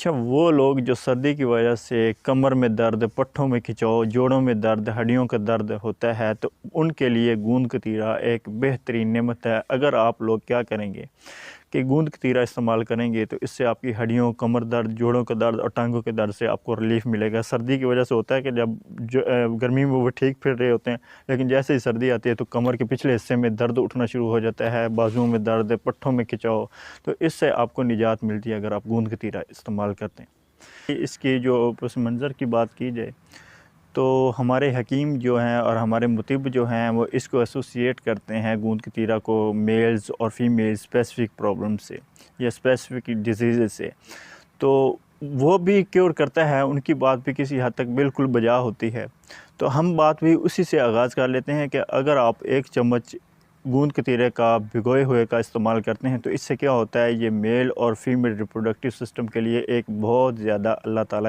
अच्छा, वो लोग जो सर्दी की वजह से कमर में दर्द, पट्ठों में खिंचाव, जोड़ों में दर्द, हड्डियों का दर्द होता है, तो उनके लिए गूंद कतीरा एक बेहतरीन नेमत है। अगर आप लोग क्या करेंगे कि गूंद कतीरा इस्तेमाल करेंगे तो इससे आपकी हड्डियों, कमर दर्द, जोड़ों का दर्द और टांगों के दर्द से आपको रिलीफ़ मिलेगा। सर्दी की वजह से होता है कि जब गर्मी में वो ठीक फिर रहे होते हैं, लेकिन जैसे ही सर्दी आती है तो कमर के पिछले हिस्से में दर्द उठना शुरू हो जाता है, बाजुओं में दर्द, पट्ठों में खिंचाव, तो इससे आपको निजात मिलती है अगर आप गूंद कतीरा इस्तेमाल करते हैं। इसकी जो पस मंज़र की बात की जाए तो हमारे हकीम जो हैं और हमारे मुतिब जो हैं वो इसको एसोसिएट करते हैं गूंद कतीरा को मेल्स और फीमेल स्पेसिफ़िक प्रॉब्लम से या स्पेसिफ़िक डिजीज़ से। तो वो भी क्योर करता है, उनकी बात भी किसी हद तक बिल्कुल बजा होती है। तो हम बात भी उसी से आगाज़ कर लेते हैं कि अगर आप 1 चम्मच गूंद कतीरे का भिगोए हुए का इस्तेमाल करते हैं तो इससे क्या होता है, ये मेल और फीमेल रिप्रोडक्टिव सिस्टम के लिए एक बहुत ज़्यादा अल्लाह ताला